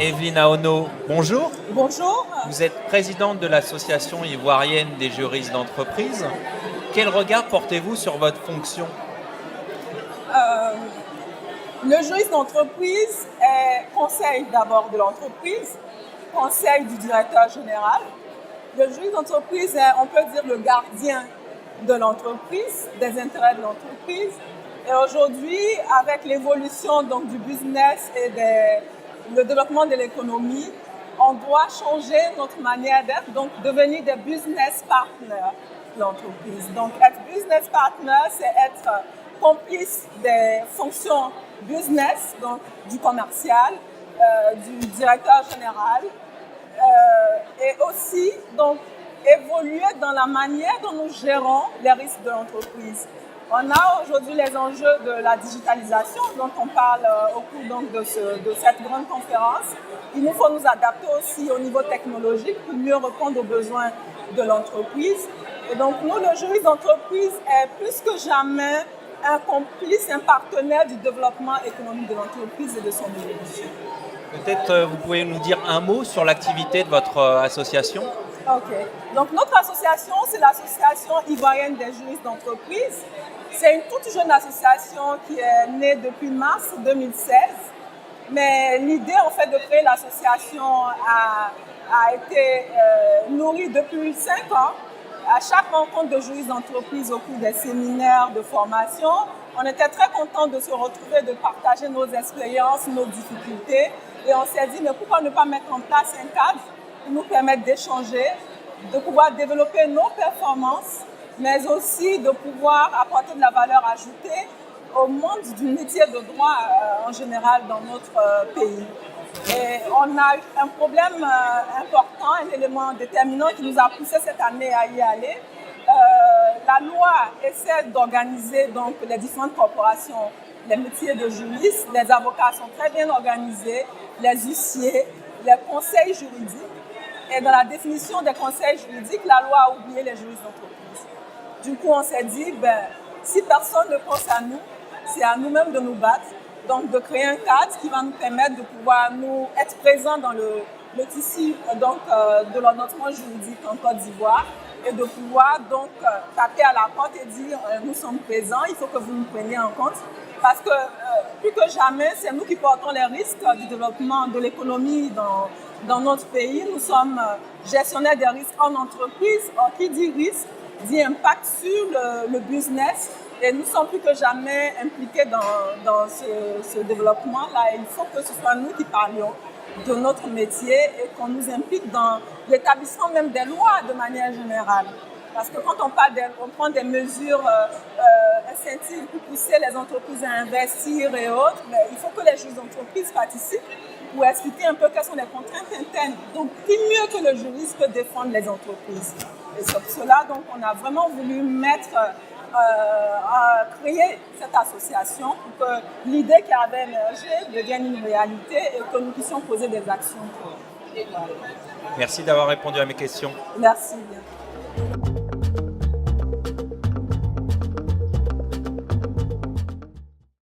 Evelyne Aono, bonjour. Bonjour. Vous êtes présidente de l'association ivoirienne des juristes d'entreprise. Quel regard portez-vous sur votre fonction? Le juriste d'entreprise est conseil d'abord de l'entreprise, conseil du directeur général. Le juriste d'entreprise est, on peut dire, le gardien de l'entreprise, des intérêts de l'entreprise. Et aujourd'hui, avec l'évolution donc, du business et le développement de l'économie, on doit changer notre manière d'être, donc devenir des business partners de l'entreprise. Donc être business partner, c'est être complice des fonctions business, donc du commercial, du directeur général, et aussi donc évoluer dans la manière dont nous gérons les risques de l'entreprise. On a aujourd'hui les enjeux de la digitalisation dont on parle au cours donc, de cette grande conférence. Il nous faut nous adapter aussi au niveau technologique pour mieux répondre aux besoins de l'entreprise. Et donc nous, le juriste d'entreprise est plus que jamais un complice, un partenaire du développement économique de l'entreprise et de son évolution. Peut-être vous pouvez nous dire un mot sur l'activité de votre association? Ok. Donc notre association, c'est l'association ivoirienne des juristes d'entreprise. C'est une toute jeune association qui est née depuis mars 2016. Mais l'idée en fait de créer l'association a été nourrie depuis 5 ans. À chaque rencontre de juristes d'entreprise au cours des séminaires de formation, on était très contents de se retrouver, de partager nos expériences, nos difficultés. Et on s'est dit, mais pourquoi ne pas mettre en place un cadre qui nous permette d'échanger, de pouvoir développer nos performances, mais aussi de pouvoir apporter de la valeur ajoutée au monde du métier de droit en général dans notre pays. Et on a eu un problème important, un élément déterminant qui nous a poussé cette année à y aller. La loi essaie d'organiser donc les différentes corporations, les métiers de juristes, les avocats sont très bien organisés, les huissiers, les conseils juridiques. Et dans la définition des conseils juridiques, la loi a oublié les juristes d'entreprise. Du coup, on s'est dit, si personne ne pense à nous, c'est à nous-mêmes de nous battre. Donc, de créer un cadre qui va nous permettre de pouvoir nous être présents dans le tissu de l'ordonnement juridique en Côte d'Ivoire et de pouvoir donc taper à la porte et dire nous sommes présents, il faut que vous nous preniez en compte. Parce que plus que jamais, c'est nous qui portons les risques du développement de l'économie dans notre pays. Nous sommes gestionnaires des risques en entreprise. Or, qui dit risque, dit impact sur le business. Et nous sommes plus que jamais impliqués dans ce développement-là. Il faut que ce soit nous qui parlions de notre métier et qu'on nous implique dans l'établissement même des lois de manière générale. Parce que quand on prend des mesures incentives pour pousser les entreprises à investir et autres, mais il faut que les juristes d'entreprise participent pour expliquer un peu quelles sont les contraintes internes. Donc, qui mieux que le juriste peut défendre les entreprises? Et c'est pour cela, donc, on a vraiment voulu créer cette association pour que l'idée qui avait émergé devienne une réalité et que nous puissions poser des actions. Merci d'avoir répondu à mes questions. Merci bien.